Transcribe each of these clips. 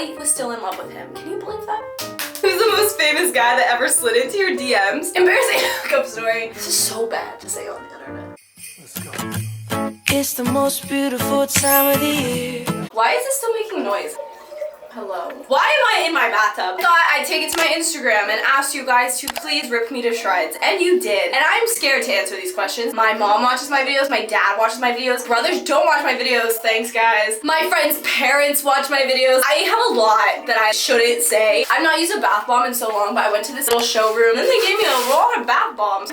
I was still in love with him. Can you believe that? Who's the most famous guy that ever slid into your DMs? Embarrassing hookup story. This is so bad to say on the internet. Let's go. It's the most beautiful time of the year. Why is this still making noise? Hello. Why am I in my bathtub? I thought I'd take it to my Instagram and ask you guys to please rip me to shreds. And you did. And I'm scared to answer these questions. My mom watches my videos. My dad watches my videos. Brothers don't watch my videos. Thanks, guys. My friends' parents watch my videos. I have a lot that I shouldn't say. I've not used a bath bomb in so long, but I went to this little showroom and they gave me a lot of bath bombs.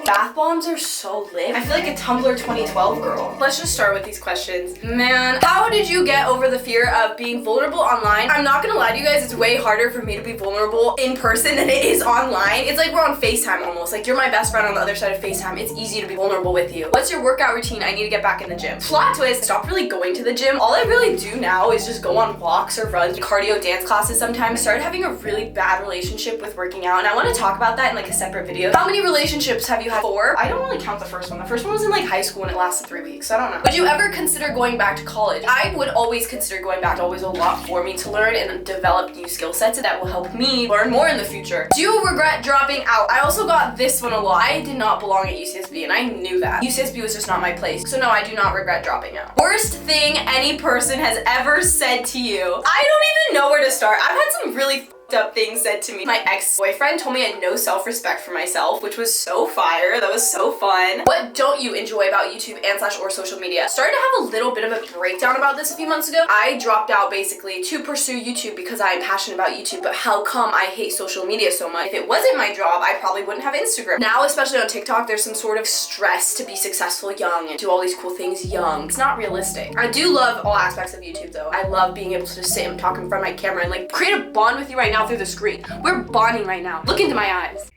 Bath bombs are so lit. I feel like a Tumblr 2012 girl. Let's just start with these questions. Man, how did you get over the fear of being vulnerable online? I'm not gonna lie to you guys, it's way harder for me to be vulnerable in person than it is online. It's like we're on FaceTime almost. Like you're my best friend on the other side of FaceTime. It's easy to be vulnerable with you. What's your workout routine? I need to get back in the gym. Plot twist, stop really going to the gym. All I really do now is just go on walks or runs, cardio dance classes sometimes. I started having a really bad relationship with working out and I want to talk about that in like a separate video. How many relationships have you had? 4? I don't really count the first one. The first one was in like high school and it lasted 3 weeks. I don't know. Would you ever consider going back to college? I would always consider going back. Always a lot for me to learn and develop new skill sets that will help me learn more in the future. Do you regret dropping out? I also got this one a lot. I did not belong at UCSB and I knew that. UCSB was just not my place. So no, I do not regret dropping out. Worst thing any person has ever said to you? I don't even know where to start. I've had some really up things said to me. My ex-boyfriend told me I had no self-respect for myself, which was so fire. That was so fun. What don't you enjoy about YouTube and / or social media? Started to have a little bit of a breakdown about this a few months ago. I dropped out basically to pursue YouTube because I am passionate about YouTube, but how come I hate social media so much? If it wasn't my job, I probably wouldn't have Instagram. Now, especially on TikTok, there's some sort of stress to be successful young and do all these cool things young. It's not realistic. I do love all aspects of YouTube though. I love being able to just sit and talk in front of my camera and like create a bond with you right now through the screen. We're bonding right now. Look into my eyes.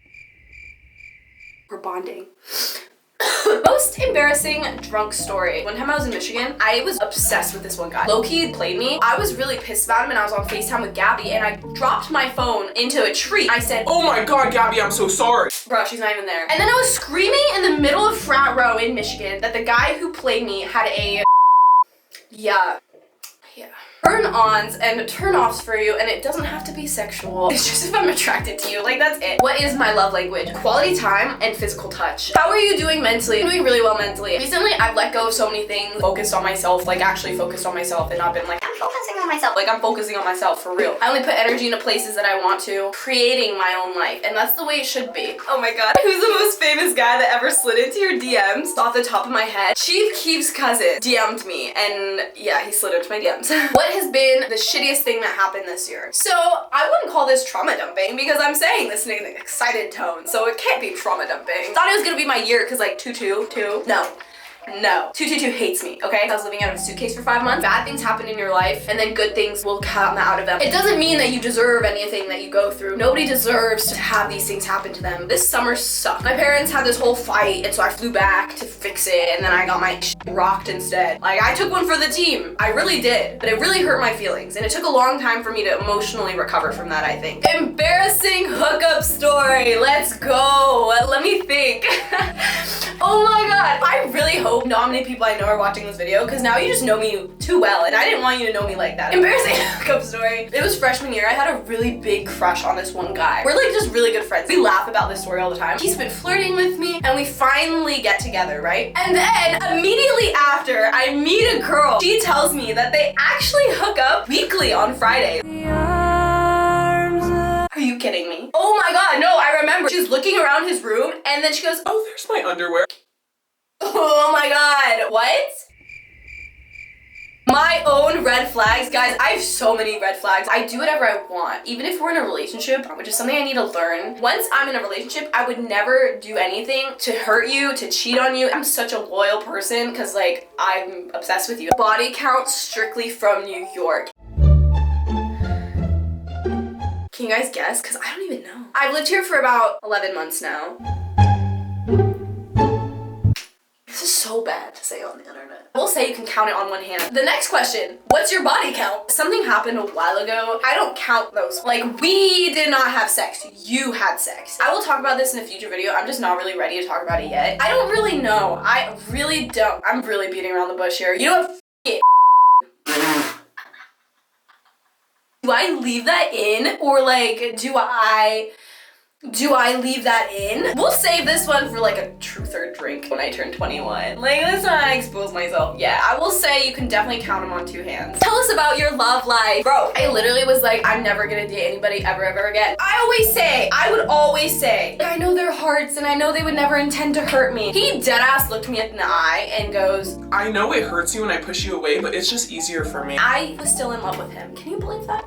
We're bonding. Most embarrassing drunk story. One time I was in Michigan, I was obsessed with this one guy. Low-key played me. I was really pissed about him and I was on FaceTime with Gabby and I dropped my phone into a tree. I said, "Oh my god, Gabby, I'm so sorry." Bro, she's not even there. And then I was screaming in the middle of front row in Michigan that the guy who played me had a yeah. Turn-ons and turn-offs for you, and it doesn't have to be sexual. It's just if I'm attracted to you, like that's it. What is my love language? Quality time and physical touch. How are you doing mentally? I'm doing really well mentally. Recently, I've let go of so many things, focused on myself, like actually focused on myself and not been like, I'm focusing on myself. Like I'm focusing on myself for real. I only put energy into places that I want to, creating my own life, and that's the way it should be. Oh my god. Who's the most famous guy that ever slid into your DMs? Off the top of my head, Chief Keef's cousin DM'd me, and yeah, he slid into my DMs. What has been the shittiest thing that happened this year? So I wouldn't call this trauma dumping because I'm saying this in an excited tone, so it can't be trauma dumping. Thought it was gonna be my year because like 222, no. 222 hates me, okay? I was living out of a suitcase for 5 months. Bad things happen in your life and then good things will come out of them. It doesn't mean that you deserve anything that you go through. Nobody deserves to have these things happen to them. This summer sucked. My parents had this whole fight and so I flew back to fix it and then I got my rocked instead. Like I took one for the team. I really did, but it really hurt my feelings and it took a long time for me to emotionally recover from that, I think. Embarrassing hookup story. Let's go. Let me think. Oh my god. I really hope not many people I know are watching this video because now you just know me too well and I didn't want you to know me like that. Embarrassing hookup story. It was freshman year. I had a really big crush on this one guy. We're like just really good friends. We laugh about this story all the time. He's been flirting with me and we finally get together, right? And then immediately after I meet a girl, she tells me that they actually hook up weekly on Friday. Are you kidding me? Oh my god, no, I remember. She's looking around his room and then she goes, "Oh, there's my underwear." Oh my god, what? My own red flags. Guys, I have so many red flags. I do whatever I want, even if we're in a relationship, which is something I need to learn. Once I'm in a relationship, I would never do anything to hurt you, to cheat on you. I'm such a loyal person because like, I'm obsessed with you. Body count strictly from New York. Can you guys guess? Because I don't even know. I've lived here for about 11 months now. This is so bad to say on the internet. I will say you can count it on one hand. The next question, what's your body count? Something happened a while ago. I don't count those. Like, we did not have sex. You had sex. I will talk about this in a future video. I'm just not really ready to talk about it yet. I don't really know. I really don't. I'm really beating around the bush here. You know what? F it. Do I leave that in? Or like, do I leave that in? We'll save this one for like a truth or drink when I turn 21. Like, let's not expose myself. Yeah, I will say you can definitely count them on 2 hands. Tell us about your love life. Bro, I literally was like, I'm never gonna date anybody ever again. I would always say, I know their hearts and I know they would never intend to hurt me. He deadass looked me in the eye and goes, I know it hurts you when I push you away, but it's just easier for me. I was still in love with him. Can you believe that?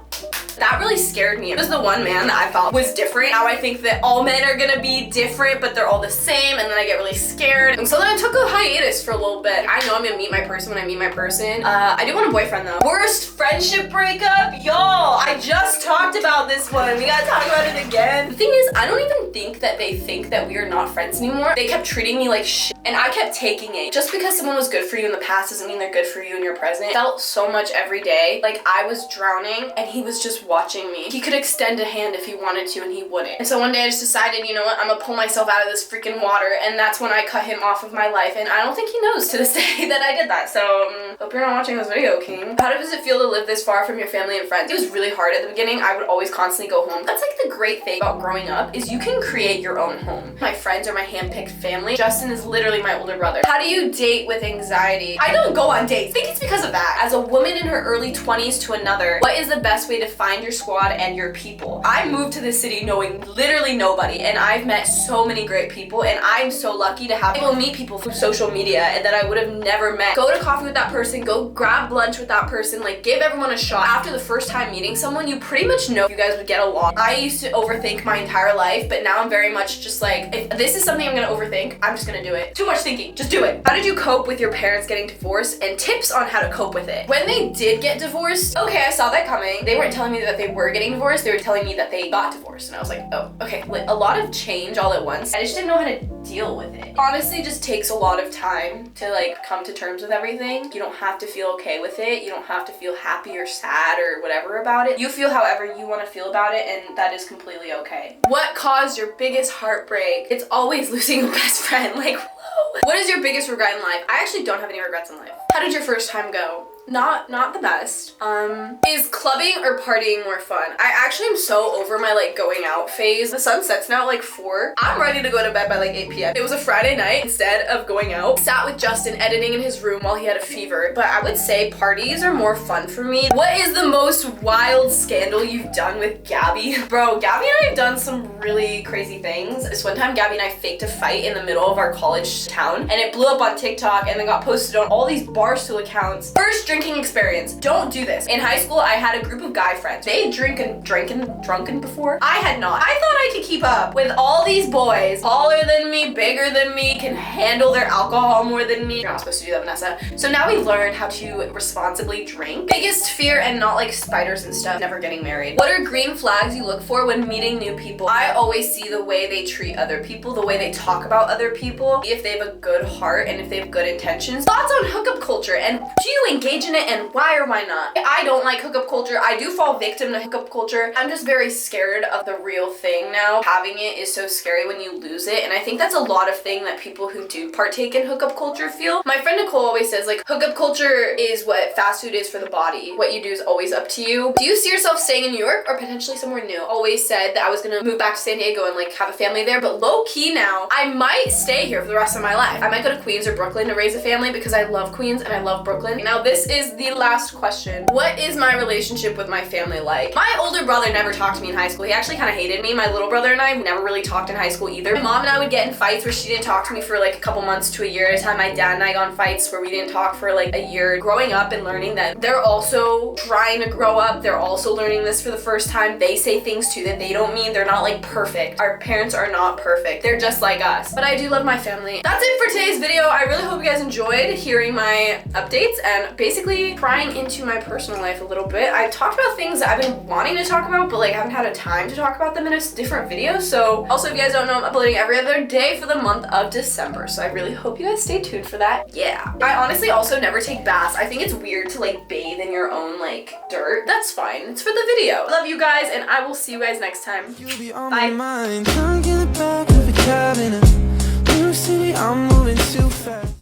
That really scared me. It was the one man that I thought was different. Now I think that all men are gonna be different, but they're all the same, and then I get really scared. And so then I took a hiatus for a little bit. I know I'm gonna meet my person when I meet my person. I do want a boyfriend though. Worst friendship breakup? Y'all, I just talked about this one. We gotta talk about it again. The thing is, I don't even think that they think that we are not friends anymore. They kept treating me like shit, and I kept taking it. Just because someone was good for you in the past doesn't mean they're good for you in your present. I felt so much every day. Like I was drowning, and he was just watching me. He could extend a hand if he wanted to, and he wouldn't. And so one day I just decided, you know what, I'm gonna pull myself out of this freaking water, and that's when I cut him off of my life, and I don't think he knows to this day that I did that. So hope you're not watching this video, King. How does it feel to live this far from your family and friends? It was really hard at the beginning. I would always constantly go home. That's like the great thing about growing up is you can create your own home. My friends are my handpicked family. Justin is literally my older brother. How do you date with anxiety? I don't go on dates. I think it's because of that. As a woman in her early 20s to another, what is the best way to find your squad and your people? I moved to this city knowing literally nobody, and I've met so many great people, and I'm so lucky to have able to meet people through social media and that I would have never met. Go to coffee with that person, go grab lunch with that person, like give everyone a shot. After the first time meeting someone, you pretty much know you guys would get along. I used to overthink my entire life, but now I'm very much just like, if this is something I'm gonna overthink, I'm just gonna do it. Too much thinking, just do it. How did you cope with your parents getting divorced, and tips on how to cope with it? When they did get divorced, okay, I saw that coming. They weren't telling me that they were getting divorced, they were telling me that they got divorced, and I was like, oh, okay. Like, a lot of change all at once. I just didn't know how to deal with it. Honestly, it just takes a lot of time to like come to terms with everything. You don't have to feel okay with it. You don't have to feel happy or sad or whatever about it. You feel however you want to feel about it, and that is completely okay. What caused your biggest heartbreak? It's always losing a best friend. Like, whoa. What is your biggest regret in life? I actually don't have any regrets in life. How did your first time go? Not the best. Is clubbing or partying more fun? I actually am so over my like going out phase. The sun sets now at like 4. I'm ready to go to bed by like 8 p.m. It was a Friday night. Instead of going out, sat with Justin editing in his room while he had a fever. But I would say parties are more fun for me. What is the most wild scandal you've done with Gabby? Bro, Gabby and I have done some really crazy things. This one time Gabby and I faked a fight in the middle of our college town, and it blew up on TikTok and then got posted on all these Barstool accounts. First drinking experience. Don't do this. In high school, I had a group of guy friends. They drunken before. I had not. I thought I could keep up with all these boys, taller than me, bigger than me, can handle their alcohol more than me. You're not supposed to do that, Vanessa. So now we learned how to responsibly drink. Biggest fear, and not like spiders and stuff, never getting married. What are green flags you look for when meeting new people? I always see the way they treat other people, the way they talk about other people, if they have a good heart and if they have good intentions. Thoughts on hookup culture, and do you engage in it, and why or why not? I don't like hookup culture. I do fall victim to hookup culture. I'm just very scared of the real thing now. Having it is so scary when you lose it, and I think that's a lot of thing that people who do partake in hookup culture feel. My friend Nicole always says like hookup culture is what fast food is for the body. What you do is always up to you. Do you see yourself staying in New York or potentially somewhere new? Always said that I was gonna move back to San Diego and like have a family there, but low key now I might stay here for the rest of my life. I might go to Queens or Brooklyn to raise a family because I love Queens and I love Brooklyn. Now this is the last question. What is my relationship with my family like? My older brother never talked to me in high school. He actually kind of hated me. My little brother and I never really talked in high school either. My mom and I would get in fights where she didn't talk to me for like a couple months to a year at a time. My dad and I got in fights where we didn't talk for like a year. Growing up and learning that they're also trying to grow up. They're also learning this for the first time. They say things too that they don't mean. They're not like perfect. Our parents are not perfect. They're just like us. But I do love my family. That's it for today's video. I really hope you guys enjoyed hearing my updates and basically prying into my personal life a little bit. I talked about things that I've been wanting to talk about, but like haven't had a time to talk about them in a different video. So also, if you guys don't know, I'm uploading every other day for the month of December. So I really hope you guys stay tuned for that. Yeah. I honestly also never take baths. I think it's weird to like bathe in your own like dirt. That's fine. It's for the video. Love you guys, and I will see you guys next time. Bye.